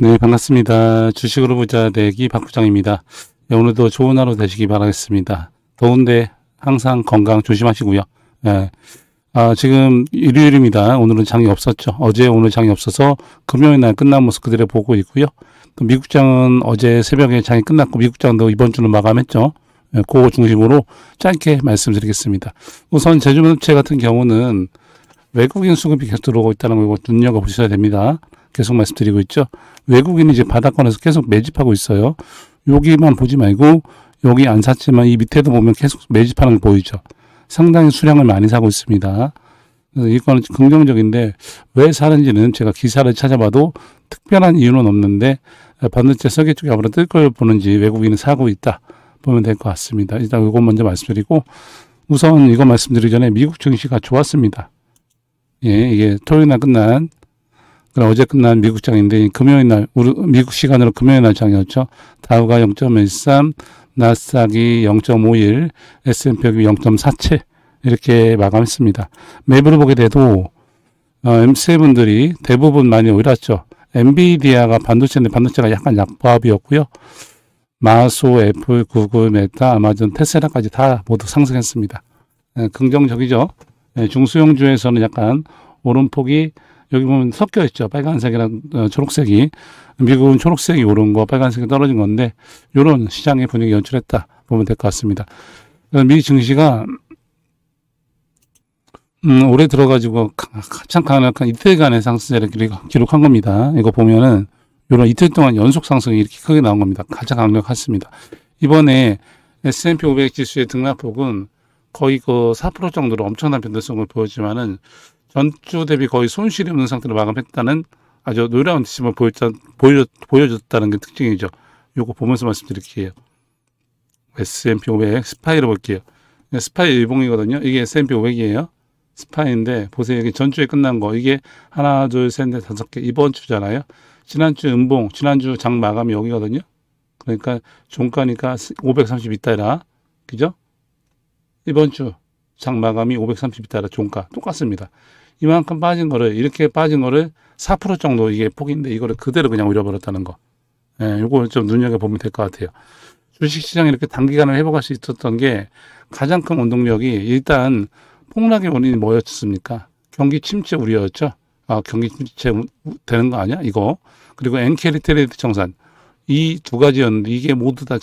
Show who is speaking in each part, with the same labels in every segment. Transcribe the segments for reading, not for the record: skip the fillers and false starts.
Speaker 1: 네, 반갑습니다. 주식으로 부자 되기 박부장입니다. 네, 오늘도 좋은 하루 되시기 바라겠습니다. 더운데 항상 건강 조심하시고요. 네. 지금 일요일입니다. 오늘은 장이 없었죠. 어제 오늘 장이 없어서 금요일 날 끝난 모습 그대로 보고 있고요. 또 미국장은 어제 새벽에 장이 끝났고 미국장도 이번 주는 마감했죠. 네, 그거 중심으로 짧게 말씀드리겠습니다. 우선 제주반도체 같은 경우는 외국인 수급이 계속 들어오고 있다는 거 눈여겨보셔야 됩니다. 계속 말씀드리고 있죠. 외국인이 이제 바닥권에서 계속 매집하고 있어요. 여기만 보지 말고 여기 안 샀지만 이 밑에도 보면 계속 매집하는 게 보이죠. 상당히 수량을 많이 사고 있습니다. 그래서 이거는 긍정적인데 왜 사는지는 제가 기사를 찾아봐도 특별한 이유는 없는데 반도체 설계 쪽이 아무래도 뜰 걸 보는지 외국인은 사고 있다 보면 될 것 같습니다. 일단 이거 먼저 말씀드리고 우선 이거 말씀드리기 전에 미국 증시가 좋았습니다. 예, 이게 토요일 날 끝난 어제 끝난 미국 장인데 금요일 날 미국 시간으로 금요일 날 장이었죠. 다우가 0.13, 나스닥이 0.51, S&P가 0.47 이렇게 마감했습니다. 매부를 보게 돼도 MC분들이 대부분 많이 올랐죠. 엔비디아가 반도체인데 반도체가 약간 약보합이었고요. 마소, 애플, 구글, 메타, 아마존, 테슬라까지 다 모두 상승했습니다. 긍정적이죠. 중소형주에서는 약간 오름폭이 여기 보면 섞여 있죠. 빨간색이랑 초록색이. 미국은 초록색이 오른 거, 빨간색이 떨어진 건데, 요런 시장의 분위기 연출했다 보면 될 것 같습니다. 미 증시가, 올해 들어가지고 가장 강력한 이틀간의 상승세를 기록한 겁니다. 이거 보면은, 요런 이틀 동안 연속 상승이 이렇게 크게 나온 겁니다. 가장 강력했습니다. 이번에 S&P 500 지수의 등락폭은 거의 그 4% 정도로 엄청난 변동성을 보였지만은, 전주 대비 거의 손실이 없는 상태로 마감했다는 아주 놀라운 지침을 보여줬다는 게 특징이죠. 요거 보면서 말씀드릴게요. S&P 500 스파이로 볼게요. 스파이 일봉이거든요. 이게 S&P 500이에요. 스파이인데 보세요. 여기 전주에 끝난 거 이게 하나, 둘, 셋, 넷, 다섯 개 이번 주잖아요. 지난주 음봉, 지난주 장 마감이 여기거든요. 그러니까 종가니까 530 있다라. 그죠? 이번 주 장 마감이 530 있다라 종가 똑같습니다. 이만큼 빠진 거를 이렇게 빠진 거를 4% 정도 이게 폭인데 이거를 그대로 그냥 올려버렸다는 거. 예, 요거 좀 눈여겨보면 될 것 같아요. 주식시장이 이렇게 단기간에 회복할 수 있었던 게 가장 큰 원동력이 일단 폭락의 원인이 뭐였습니까? 경기 침체 우려였죠. 경기 침체 되는 거 아니야? 이거. 그리고 엔캐 리테일리티 청산. 이 두 가지였는데 이게 모두 다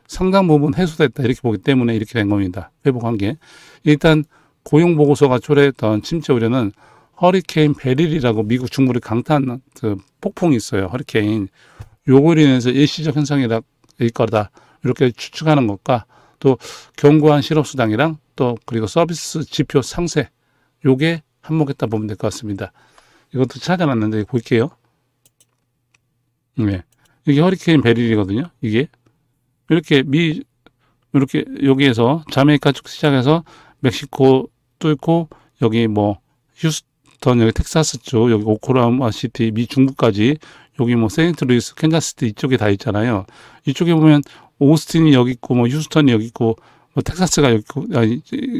Speaker 1: 상당 부분 해소됐다 이렇게 보기 때문에 이렇게 된 겁니다. 회복한 게. 일단 고용보고서가 초래했던 침체 우려는 허리케인 베릴이라고 미국 중부를 강타한 그 폭풍이 있어요. 허리케인. 요거로 인해서 일시적 현상일 거다. 이렇게 추측하는 것과 또 견고한 실업수당이랑 또 그리고 서비스 지표 상세. 요게 한몫했다 보면 될 것 같습니다. 이것도 찾아놨는데 볼게요. 네. 이게 허리케인 베릴이거든요. 이게. 이렇게 여기에서 자메이카 쪽 시작해서 멕시코 뚫고 여기 뭐 휴스턴 여기 텍사스 쪽 여기 오클라호마 시티 미 중부까지 여기 뭐 세인트루이스 캔자스시티 이쪽에 다 있잖아요. 이쪽에 보면 오스틴이 여기 있고 뭐 휴스턴이 여기 있고 뭐 텍사스가 여기 있고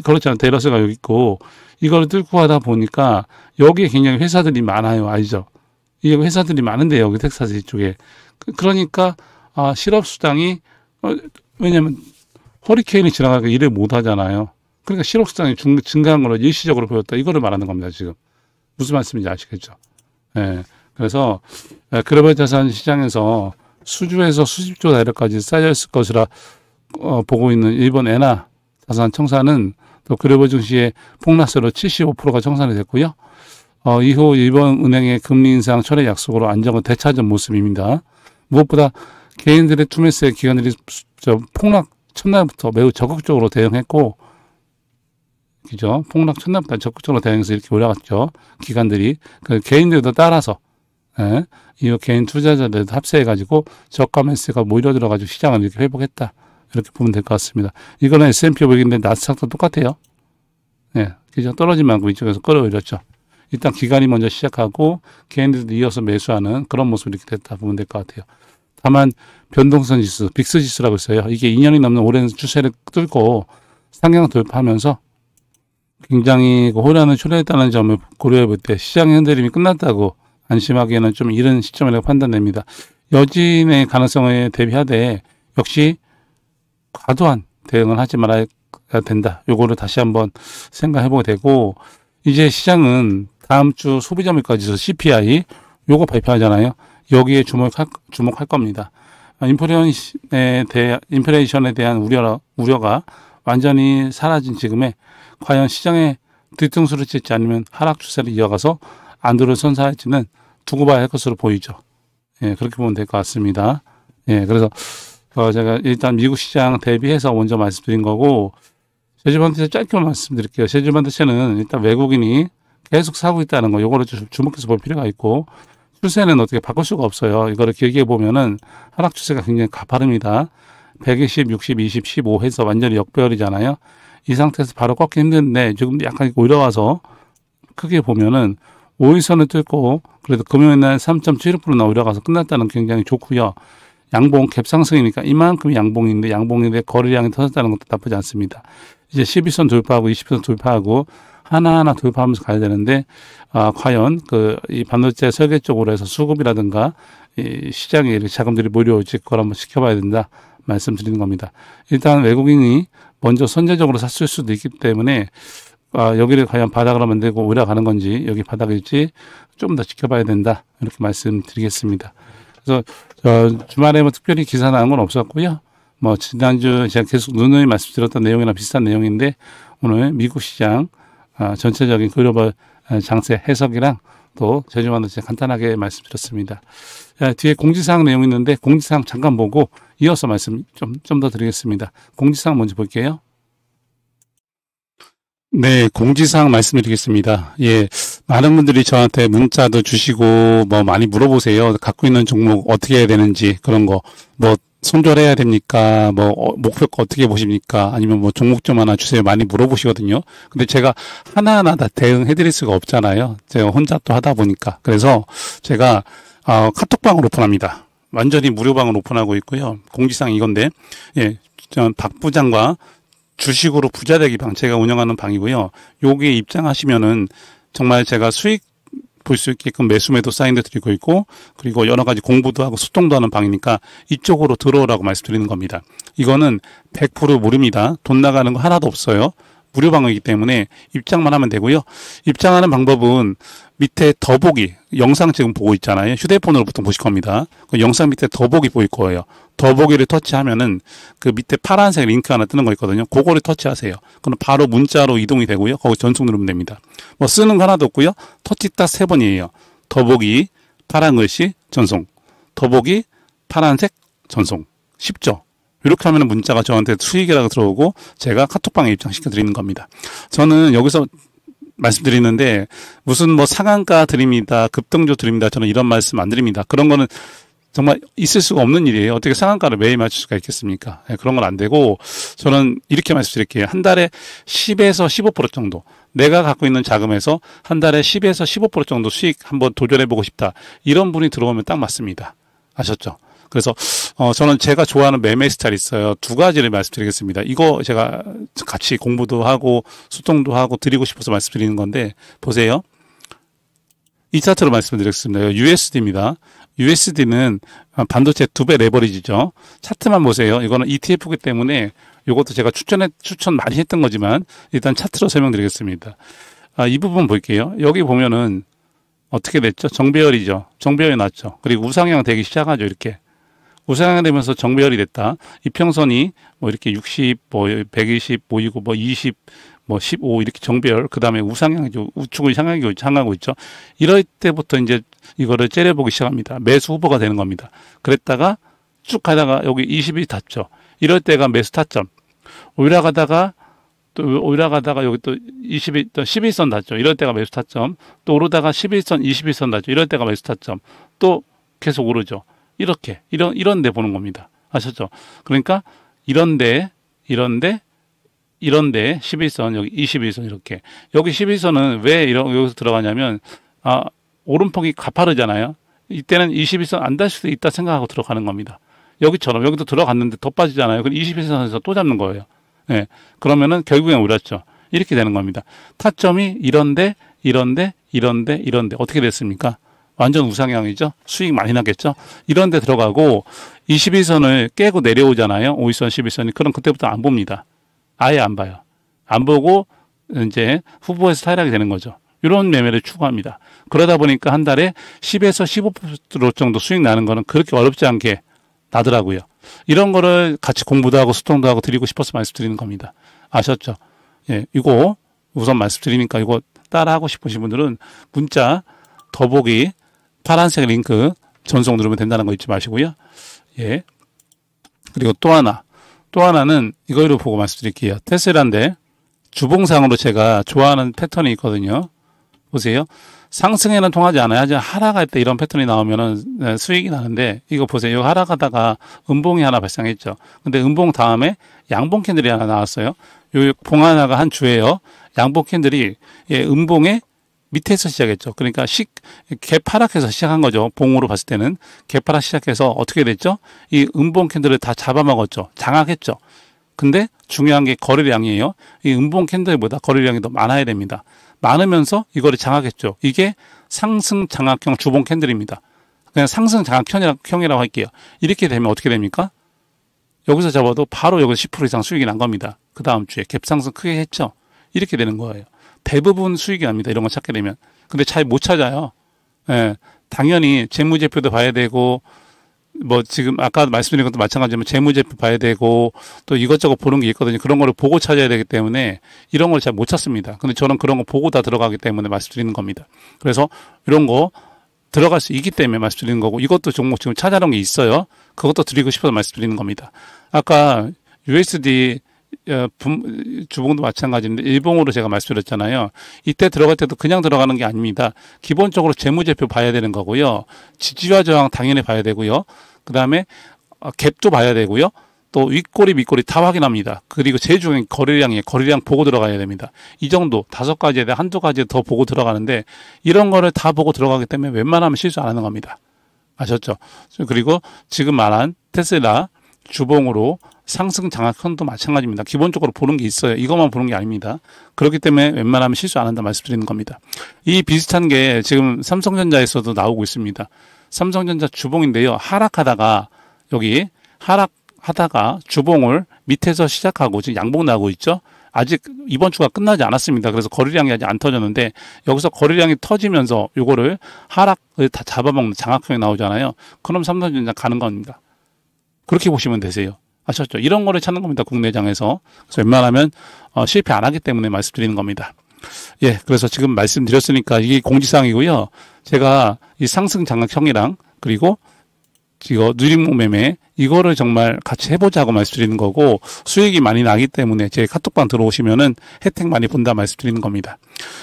Speaker 1: 그렇지 않아 데러스가 여기 있고 이걸 뚫고 하다 보니까 여기에 굉장히 회사들이 많아요. 알죠? 이게 회사들이 많은데 여기 텍사스 이쪽에 그러니까 실업수당이 왜냐면 허리케인이 지나가니까 일을 못 하잖아요. 그러니까 실업수당이 증가한 걸로 일시적으로 보였다. 이거를 말하는 겁니다. 지금. 무슨 말씀인지 아시겠죠? 예. 그래서 글로벌 자산 시장에서 수주에서 수십조 달러까지 쌓여있을 것이라 보고 있는 일본 엔화 자산 청산은 또 글로벌 증시의 폭락세로 75%가 청산이 됐고요. 이후 일본 은행의 금리 인상 철회 약속으로 안정을 되찾은 모습입니다. 무엇보다 개인들의 투매세 기관들이 폭락 첫날부터 매우 적극적으로 대응했고, 그죠? 폭락 첫날부터 적극적으로 대응해서 이렇게 올라갔죠. 기관들이. 그 개인들도 따라서, 예, 이 개인 투자자들도 합세해가지고 저가 매수가 몰려들어가지고 시장을 이렇게 회복했다. 이렇게 보면 될 것 같습니다. 이거는 S&P 500인데 나스닥도 똑같아요. 예, 그죠? 떨어진 만큼 이쪽에서 끌어올렸죠. 일단 기관이 먼저 시작하고 개인들도 이어서 매수하는 그런 모습이 이렇게 됐다 보면 될 것 같아요. 다만 변동성 지수, 빅스 지수라고 있어요. 이게 2년이 넘는 오랜 추세를 뚫고 상향 돌파하면서 굉장히 호란을 초래했다는 점을 고려해 볼 때 시장의 흔들림이 끝났다고 안심하기에는 좀 이른 시점이라고 판단됩니다. 여진의 가능성에 대비하되 역시 과도한 대응을 하지 말아야 된다. 요거를 다시 한번 생각해보게 되고, 이제 시장은 다음 주 소비자 물가지수 CPI 요거 발표하잖아요. 여기에 주목할 겁니다. 인플레이션에 대한 우려가 완전히 사라진 지금에 과연 시장에 뒤통수를 찢지 않으면 하락 추세를 이어가서 안도를 선사할지는 두고 봐야 할 것으로 보이죠. 예, 그렇게 보면 될 것 같습니다. 예, 그래서 제가 일단 미국 시장 대비해서 먼저 말씀드린 거고, 제주반도체 짧게 말씀드릴게요. 제주반도체는 일단 외국인이 계속 사고 있다는 거, 요거를 좀 주목해서 볼 필요가 있고, 추세는 어떻게 바꿀 수가 없어요. 이거를 길게 보면은 하락 추세가 굉장히 가파릅니다. 120, 60, 20, 15 해서 완전히 역배열이잖아요. 이 상태에서 바로 꺾기 힘든데 지금 약간 올라와서 크게 보면은 5일선을 뚫고 그래도 금요일날 3.76%나 올라가서 끝났다는 굉장히 좋고요. 양봉 갭 상승이니까 이만큼 양봉인데 거래량이 터졌다는 것도 나쁘지 않습니다. 이제 11선 돌파하고 20선 돌파하고 하나하나 돌파하면서 가야 되는데, 과연 이 반도체 설계 쪽으로 해서 수급이라든가 이 시장에 이렇게 자금들이 몰려올지 그걸 한번 지켜봐야 된다 말씀드리는 겁니다. 일단 외국인이 먼저 선제적으로 샀을 수도 있기 때문에 여기를 과연 바닥으로 만들고 올라가는 건지 여기 바닥일지 좀 더 지켜봐야 된다 이렇게 말씀드리겠습니다. 그래서 주말에 뭐 특별히 기사 나온 건 없었고요. 뭐 지난주 제가 계속 누누이 말씀드렸던 내용이랑 비슷한 내용인데 오늘 미국 시장 전체적인 글로벌 장세 해석이랑 또 제주반도체 간단하게 말씀드렸습니다. 뒤에 공지사항 내용 있는데 공지사항 잠깐 보고 이어서 말씀 좀 더 드리겠습니다. 공지사항 먼저 볼게요. 네, 공지사항 말씀드리겠습니다. 예, 많은 분들이 저한테 문자도 주시고 뭐 많이 물어보세요. 갖고 있는 종목 어떻게 해야 되는지 그런 거 뭐 손절해야 됩니까? 뭐 목표가 어떻게 보십니까? 아니면 뭐 종목 좀 하나 주세요. 많이 물어보시거든요. 근데 제가 하나하나 다 대응해 드릴 수가 없잖아요. 제가 혼자 또 하다 보니까. 그래서 제가 카톡방을 오픈합니다. 완전히 무료방을 오픈하고 있고요. 공지사항 이건데, 예, 박 부장과 주식으로 부자 되기 방 제가 운영하는 방이고요. 여기에 입장하시면은 정말 제가 수익 볼 수 있게끔 매수 매도 사인도 드리고 있고, 그리고 여러 가지 공부도 하고 소통도 하는 방이니까 이쪽으로 들어오라고 말씀드리는 겁니다. 이거는 100% 무료입니다. 돈 나가는 거 하나도 없어요. 무료 방이기 때문에 입장만 하면 되고요. 입장하는 방법은 밑에 더보기, 영상 지금 보고 있잖아요. 휴대폰으로 보통 보실 겁니다. 그 영상 밑에 더보기 보일 거예요. 더보기를 터치하면은 그 밑에 파란색 링크 하나 뜨는 거 있거든요. 그거를 터치하세요. 그럼 바로 문자로 이동이 되고요. 거기 전송 누르면 됩니다. 뭐 쓰는 거 하나도 없고요. 터치 딱 3번이에요. 더보기, 파란 글씨, 전송. 더보기, 파란색, 전송. 쉽죠? 이렇게 하면 문자가 저한테 수익이라고 들어오고 제가 카톡방에 입장시켜 드리는 겁니다. 저는 여기서 말씀드리는데 무슨 뭐 상한가 드립니다. 급등조 드립니다. 저는 이런 말씀 안 드립니다. 그런 거는 정말 있을 수가 없는 일이에요. 어떻게 상한가를 매일 맞출 수가 있겠습니까? 네, 그런 건 안 되고 저는 이렇게 말씀드릴게요. 한 달에 10에서 15% 정도 내가 갖고 있는 자금에서 한 달에 10에서 15% 정도 수익 한번 도전해보고 싶다. 이런 분이 들어오면 딱 맞습니다. 아셨죠? 그래서 저는 제가 좋아하는 매매 스타일이 있어요. 두 가지를 말씀드리겠습니다. 이거 제가 같이 공부도 하고 소통도 하고 드리고 싶어서 말씀드리는 건데 보세요. 이 차트로 말씀드리겠습니다. USD입니다. USD는 반도체 2배 레버리지죠. 차트만 보세요. 이거는 ETF이기 때문에 이것도 제가 추천 많이 했던 거지만 일단 차트로 설명드리겠습니다. 이 부분 볼게요. 여기 보면은 어떻게 됐죠? 정배열이죠. 정배열이 났죠. 그리고 우상향 되기 시작하죠. 이렇게. 우상향 되면서 정배열이 됐다. 이평선이 뭐 이렇게 60, 뭐 120 보이고 뭐 20, 뭐 15 이렇게 정배열. 그 다음에 우상향이죠. 우측을 향하고 있죠. 이럴 때부터 이제 이거를 째려보기 시작합니다. 매수 후보가 되는 겁니다. 그랬다가 쭉 가다가 여기 20이 닿죠. 이럴 때가 매수 타점. 올라가다가 여기 또 20이 또 11선 닿죠. 이럴 때가 매수 타점. 또 오르다가 11선, 21선 닿죠. 이럴 때가 매수 타점. 또 계속 오르죠. 이렇게 이런 데 보는 겁니다. 아셨죠? 그러니까 이런데 11선 여기 21선 이렇게 여기 11선은 왜 여기서 들어가냐면 오름폭이 가파르잖아요. 이때는 21선 안 달 수도 있다 생각하고 들어가는 겁니다. 여기처럼 여기도 들어갔는데 더 빠지잖아요. 그럼 21선에서 또 잡는 거예요. 네. 그러면은 결국엔 올랐죠. 이렇게 되는 겁니다. 타점이 이런데 어떻게 됐습니까? 완전 우상향이죠. 수익 많이 나겠죠. 이런 데 들어가고 21선을 깨고 내려오잖아요. 5일선, 11선이. 그럼 그때부터 안 봅니다. 아예 안 봐요. 안 보고 이제 후보에서 탈락이 되는 거죠. 이런 매매를 추구합니다. 그러다 보니까 한 달에 10에서 15% 정도 수익 나는 거는 그렇게 어렵지 않게 나더라고요. 이런 거를 같이 공부도 하고 소통도 하고 드리고 싶어서 말씀드리는 겁니다. 아셨죠? 예, 이거 우선 말씀드리니까 이거 따라하고 싶으신 분들은 문자 더보기 파란색 링크 전송 누르면 된다는 거 잊지 마시고요. 예. 그리고 또 하나는 이거로 보고 말씀드릴게요. 테슬라인데 주봉상으로 제가 좋아하는 패턴이 있거든요. 보세요. 상승에는 통하지 않아요. 하지만 하락할 때 이런 패턴이 나오면은 수익이 나는데 이거 보세요. 하락하다가 음봉이 하나 발생했죠. 근데 음봉 다음에 양봉 캔들이 하나 나왔어요. 요 봉 하나가 한 주예요. 양봉 캔들이 음봉의 밑에서 시작했죠. 그러니까 갭 하락해서 시작한 거죠. 봉으로 봤을 때는 갭 하락 시작해서 어떻게 됐죠? 이 음봉 캔들을 다 잡아먹었죠. 장악했죠. 근데 중요한 게 거래량이에요. 이 음봉 캔들보다 거래량이 더 많아야 됩니다. 많으면서 이거를 장악했죠. 이게 상승 장악형 주봉 캔들입니다. 그냥 상승 장악형이라고 할게요. 이렇게 되면 어떻게 됩니까? 여기서 잡아도 바로 여기서 10% 이상 수익이 난 겁니다. 그 다음 주에 갭 상승 크게 했죠. 이렇게 되는 거예요. 대부분 수익이 납니다. 이런 거 찾게 되면. 근데 잘 못 찾아요. 예, 당연히 재무제표도 봐야 되고 뭐 지금 아까 말씀드린 것도 마찬가지지만 재무제표 봐야 되고 또 이것저것 보는 게 있거든요. 그런 거를 보고 찾아야 되기 때문에 이런 걸 잘 못 찾습니다. 근데 저는 그런 거 보고 다 들어가기 때문에 말씀드리는 겁니다. 그래서 이런 거 들어갈 수 있기 때문에 말씀드리는 거고 이것도 종목 지금 찾아놓은 게 있어요. 그것도 드리고 싶어서 말씀드리는 겁니다. 아까 USD 주봉도 마찬가지인데 일봉으로 제가 말씀드렸잖아요. 이때 들어갈 때도 그냥 들어가는 게 아닙니다. 기본적으로 재무제표 봐야 되는 거고요. 지지와 저항 당연히 봐야 되고요. 그 다음에 갭도 봐야 되고요. 또 윗꼬리 밑꼬리 다 확인합니다. 그리고 제일 중요한 거래량이에요. 거래량 보고 들어가야 됩니다. 이 정도 5가지에 대해 한두 가지 더 보고 들어가는데 이런 거를 다 보고 들어가기 때문에 웬만하면 실수 안 하는 겁니다. 아셨죠? 그리고 지금 말한 테슬라 주봉으로 상승 장악형도 마찬가지입니다. 기본적으로 보는 게 있어요. 이것만 보는 게 아닙니다. 그렇기 때문에 웬만하면 실수 안 한다 말씀드리는 겁니다. 이 비슷한 게 지금 삼성전자에서도 나오고 있습니다. 삼성전자 주봉인데요. 하락하다가 여기 하락하다가 주봉을 밑에서 시작하고 지금 양봉 나고 있죠. 아직 이번 주가 끝나지 않았습니다. 그래서 거래량이 아직 안 터졌는데 여기서 거래량이 터지면서 요거를 하락을 다 잡아먹는 장악형이 나오잖아요. 그럼 삼성전자 가는 겁니다. 그렇게 보시면 되세요. 아셨죠? 이런 거를 찾는 겁니다. 국내장에서. 그래서 웬만하면 실패 안 하기 때문에 말씀드리는 겁니다. 예, 그래서 지금 말씀드렸으니까 이게 공지사항이고요. 제가 이 상승 장악형이랑 그리고 이거 누림목 매매 이거를 정말 같이 해보자고 말씀드리는 거고 수익이 많이 나기 때문에 제 카톡방 들어오시면은 혜택 많이 본다 말씀드리는 겁니다.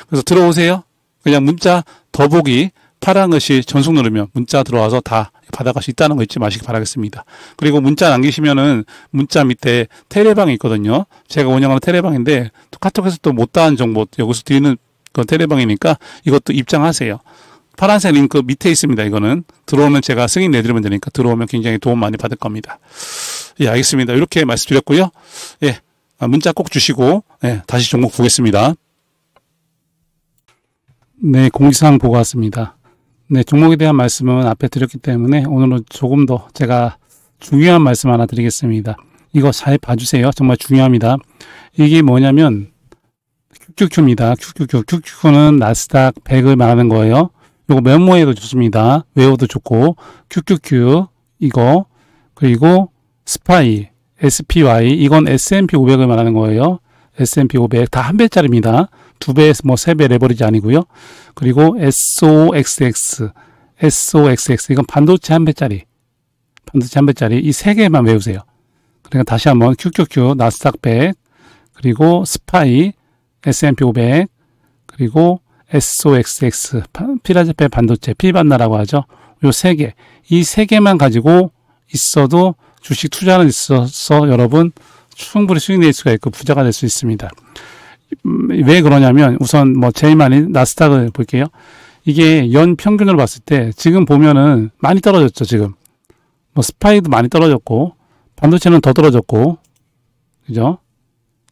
Speaker 1: 그래서 들어오세요. 그냥 문자 더보기 파란글씨 전송 누르면 문자 들어와서 다 받아갈 수 있다는 거 잊지 마시기 바라겠습니다. 그리고 문자 남기시면은 문자 밑에 텔레방이 있거든요. 제가 운영하는 텔레방인데 또 카톡에서 또 못다한 정보 여기서 드리는 그 텔레방이니까 이것도 입장하세요. 파란색 링크 밑에 있습니다. 이거는 들어오면 제가 승인 내드리면 되니까 들어오면 굉장히 도움 많이 받을 겁니다. 예, 알겠습니다. 이렇게 말씀드렸고요. 예, 문자 꼭 주시고 예, 다시 종목 보겠습니다. 네, 공지사항 보고 왔습니다. 네, 종목에 대한 말씀은 앞에 드렸기 때문에 오늘은 조금 더 제가 중요한 말씀 하나 드리겠습니다. 이거 잘 봐주세요. 정말 중요합니다. 이게 뭐냐면 QQQ입니다. QQQ는 나스닥 100을 말하는 거예요. 요거 메모해도 좋습니다. 외워도 좋고 QQQ 이거 그리고 SPY SPY 이건 S&P 500을 말하는 거예요. S&P 500 다 한 배짜리입니다. 2배, 뭐 3배 레버리지 아니고요. 그리고 SOXX 이건 반도체 한 배짜리 이 세 개만 외우세요. 그러니까 다시 한번 QQQ 나스닥 100 그리고 SPY S&P 500 그리고 SOXX 필라델피아 반도체 필반나라고 하죠. 요 세 개, 이 세 개만 가지고 있어도 주식 투자는 있어서 여러분 충분히 수익 낼 수가 있고 부자가 될 수 있습니다. 왜 그러냐면 우선 뭐 제일 많이 나스닥을 볼게요. 이게 연 평균으로 봤을 때 지금 보면은 많이 떨어졌죠. 지금 뭐 스파이도 많이 떨어졌고 반도체는 더 떨어졌고 그죠?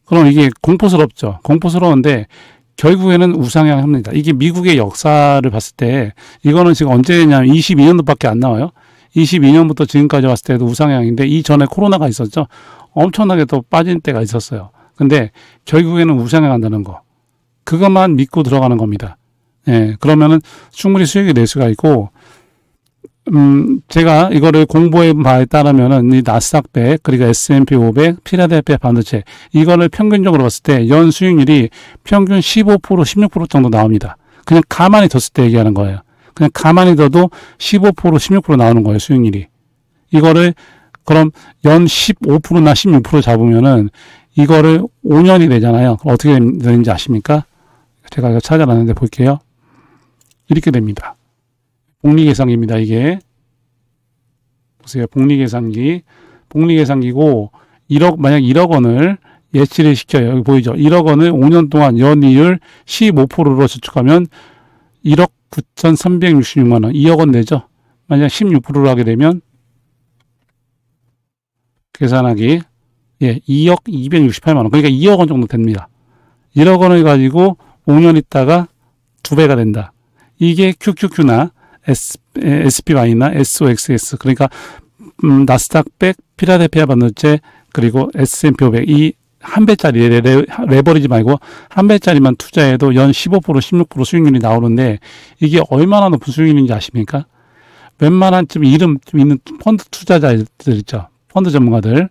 Speaker 1: 그럼 이게 공포스럽죠. 공포스러운데 결국에는 우상향합니다. 이게 미국의 역사를 봤을 때 이거는 지금 언제냐면 22년도밖에 안 나와요. 22년부터 지금까지 봤을 때도 우상향인데 이전에 코로나가 있었죠. 엄청나게 또 빠진 때가 있었어요. 근데 결국에는 우상향한다는 거. 그것만 믿고 들어가는 겁니다. 예, 그러면은 충분히 수익이 낼 수가 있고, 제가 이거를 공부해 바에 따르면은 이 나스닥 100, 그리고 S&P 500, 필라델피아 반도체, 이거를 평균적으로 봤을 때 연 수익률이 평균 15%, 16% 정도 나옵니다. 그냥 가만히 뒀을 때 얘기하는 거예요. 그냥 가만히 둬도 15%, 16% 나오는 거예요, 수익률이. 이거를 그럼 연 15%나 16% 잡으면은 이거를 5년이 되잖아요. 어떻게 되는지 아십니까? 제가 이거 찾아놨는데 볼게요. 이렇게 됩니다. 복리계산기입니다, 이게. 보세요. 복리계산기. 복리계산기고, 만약 1억 원을 예치를 시켜요. 여기 보이죠? 1억 원을 5년 동안 연이율 15%로 저축하면 1억 9,366만 원. 2억 원 되죠? 만약 16%로 하게 되면, 계산하기. 예, 2억 268만 원. 그러니까 2억 원 정도 됩니다. 1억 원을 가지고 5년 있다가 2배가 된다. 이게 QQQ나 SPY나 SOXS, 그러니까 나스닥 100, 필라델피아 반도체, 그리고 S&P 500, 이 한 배짜리 레버리지 말고 한 배짜리만 투자해도 연 15%, 16% 수익률이 나오는데 이게 얼마나 높은 수익률인지 아십니까? 웬만한 좀 이름 좀 있는 펀드 투자자들 있죠. 펀드 전문가들.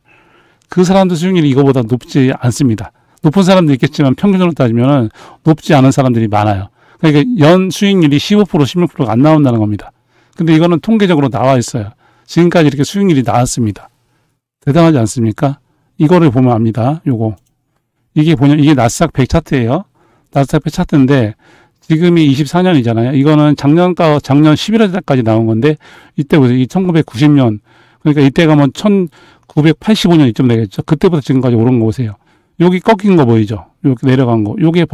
Speaker 1: 그 사람들 수익률이 이거보다 높지 않습니다. 높은 사람도 있겠지만 평균으로 따지면 높지 않은 사람들이 많아요. 그러니까 연 수익률이 15%, 16%가 안 나온다는 겁니다. 근데 이거는 통계적으로 나와 있어요. 지금까지 이렇게 수익률이 나왔습니다. 대단하지 않습니까? 이거를 보면 압니다. 요거. 이게 나스닥 100 차트예요. 나스닥 100 차트인데 지금이 24년이잖아요. 이거는 작년 11월까지 나온 건데 이때 보세요. 1990년. 그러니까 이때가 뭐 1985년 이쯤 되겠죠. 그때부터 지금까지 오른 거 보세요. 여기 꺾인 거 보이죠? 이렇게 내려간 거. 요게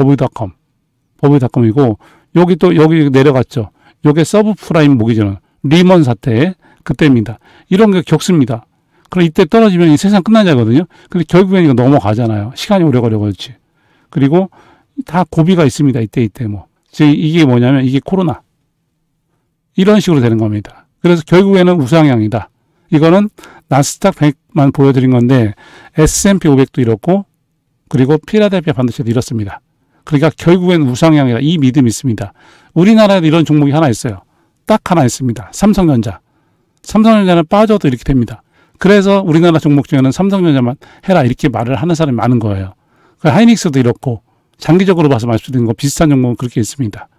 Speaker 1: 버블닷컴이고 여기 내려갔죠. 요게 서브프라임 모기지는 리먼 사태 그때입니다. 이런 게 겪습니다. 그럼 이때 떨어지면 이 세상 끝나자거든요. 근데 결국엔 이거 넘어가잖아요. 시간이 오래 걸려가지고. 그리고 다 고비가 있습니다. 이때 뭐. 이게 뭐냐면 이게 코로나. 이런 식으로 되는 겁니다. 그래서 결국에는 우상향이다. 이거는 나스닥 100만 보여드린 건데 S&P 500도 이렇고 그리고 필라델피아 반도체도 이렇습니다. 그러니까 결국엔 우상향이다. 이 믿음이 있습니다. 우리나라에도 이런 종목이 하나 있어요. 딱 하나 있습니다. 삼성전자. 삼성전자는 빠져도 이렇게 됩니다. 그래서 우리나라 종목 중에는 삼성전자만 해라 이렇게 말을 하는 사람이 많은 거예요. 하이닉스도 이렇고 장기적으로 봐서 말씀드리는 거 비슷한 종목은 그렇게 있습니다.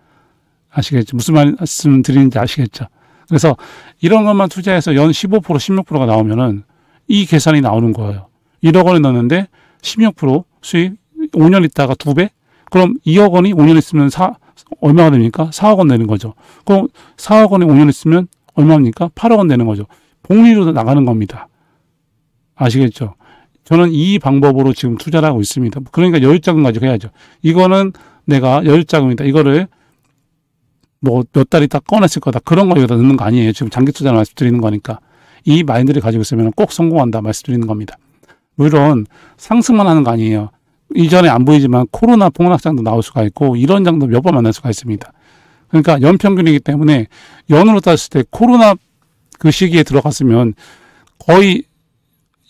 Speaker 1: 아시겠죠? 무슨 말씀 드리는지 아시겠죠? 그래서 이런 것만 투자해서 연 15%, 16%가 나오면은 이 계산이 나오는 거예요. 1억 원을 넣었는데 16% 수익 5년 있다가 2배? 그럼 2억 원이 5년 있으면 얼마가 됩니까? 4억 원 되는 거죠. 그럼 4억 원이 5년 있으면 얼마입니까? 8억 원 되는 거죠. 복리로 나가는 겁니다. 아시겠죠? 저는 이 방법으로 지금 투자를 하고 있습니다. 그러니까 여유자금 가지고 해야죠. 이거는 내가 여유자금이다. 이거를 뭐 몇 달 있다 꺼냈을 거다. 그런 거 여기다 넣는 거 아니에요. 지금 장기 투자를 말씀드리는 거니까. 이 마인드를 가지고 있으면 꼭 성공한다 말씀드리는 겁니다. 물론 상승만 하는 거 아니에요. 이전에 안 보이지만 코로나 폭락장도 나올 수가 있고 이런 장도 몇 번 만날 수가 있습니다. 그러니까 연평균이기 때문에 연으로 따졌을 때 코로나 그 시기에 들어갔으면 거의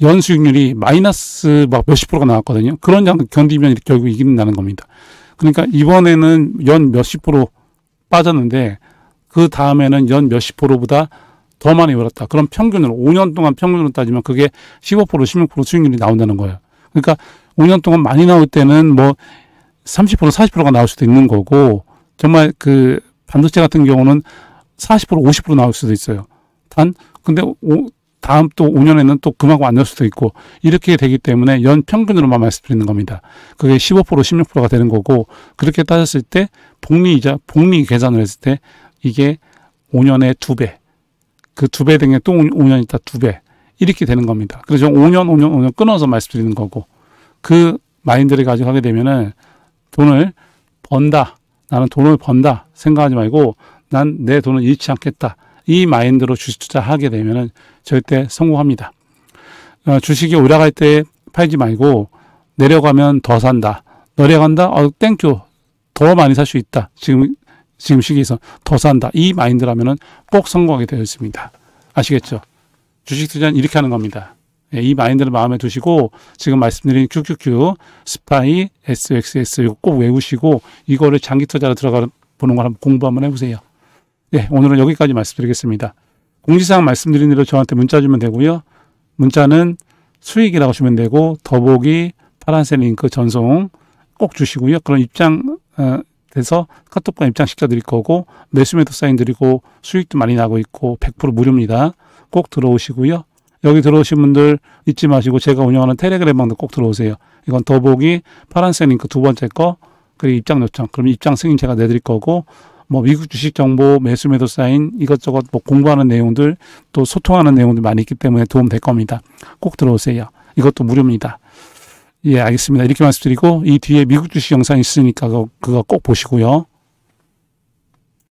Speaker 1: 연 수익률이 마이너스 막 몇십 프로가 나왔거든요. 그런 장도 견디면 이렇게 결국 이긴다는 겁니다. 그러니까 이번에는 연 몇십 프로 빠졌는데 그 다음에는 연 몇십 프로보다 더 많이 올랐다. 그럼 평균으로 5년 동안 평균으로 따지면 그게 15%, 16% 수익률이 나온다는 거예요. 그러니까 5년 동안 많이 나올 때는 뭐 30%, 40%가 나올 수도 있는 거고 정말 그 반도체 같은 경우는 40%, 50% 나올 수도 있어요. 근데 다음 또 5년에는 또 그만큼 안 나올 수도 있고 이렇게 되기 때문에 연 평균으로만 말씀드리는 겁니다. 그게 15%, 16%가 되는 거고 그렇게 따졌을 때 복리 계산을 했을 때 이게 5년에 2배. 그 2배 된 게 또 5년 있다 2배. 이렇게 되는 겁니다. 그래서 5년 끊어서 말씀드리는 거고 그 마인드를 가지고 하게 되면은 돈을 번다. 나는 돈을 번다. 생각하지 말고 난 내 돈을 잃지 않겠다. 이 마인드로 주식 투자하게 되면은 절대 성공합니다. 주식이 올라갈 때 팔지 말고 내려가면 더 산다. 내려간다? 땡큐. 더 많이 살 수 있다. 지금 시기에서 더 산다. 이 마인드라면은 꼭 성공하게 되어 있습니다. 아시겠죠? 주식 투자는 이렇게 하는 겁니다. 예, 이 마인드를 마음에 두시고 지금 말씀드린 QQQ, 스파이, SXS 이거 꼭 외우시고 이거를 장기 투자로 들어가 보는 걸 한번 공부 한번 해보세요. 예, 오늘은 여기까지 말씀드리겠습니다. 공지사항 말씀드린 대로 저한테 문자 주면 되고요. 문자는 수익이라고 주면 되고 더보기 파란색 링크 전송 꼭 주시고요. 그런 입장 돼서 카톡방 입장 시켜드릴 거고 매수 매도 사인 드리고 수익도 많이 나고 있고 100% 무료입니다. 꼭 들어오시고요. 여기 들어오신 분들 잊지 마시고 제가 운영하는 텔레그램 방도 꼭 들어오세요. 이건 더보기 파란색 링크 두 번째 거 그리고 입장 요청 그럼 입장 승인 제가 내드릴 거고 뭐 미국 주식 정보 매수 매도 사인 이것저것 뭐 공부하는 내용들 또 소통하는 내용들 많이 있기 때문에 도움 될 겁니다. 꼭 들어오세요. 이것도 무료입니다. 예, 알겠습니다. 이렇게 말씀드리고 이 뒤에 미국 주식 영상 있으니까 그거 꼭 보시고요.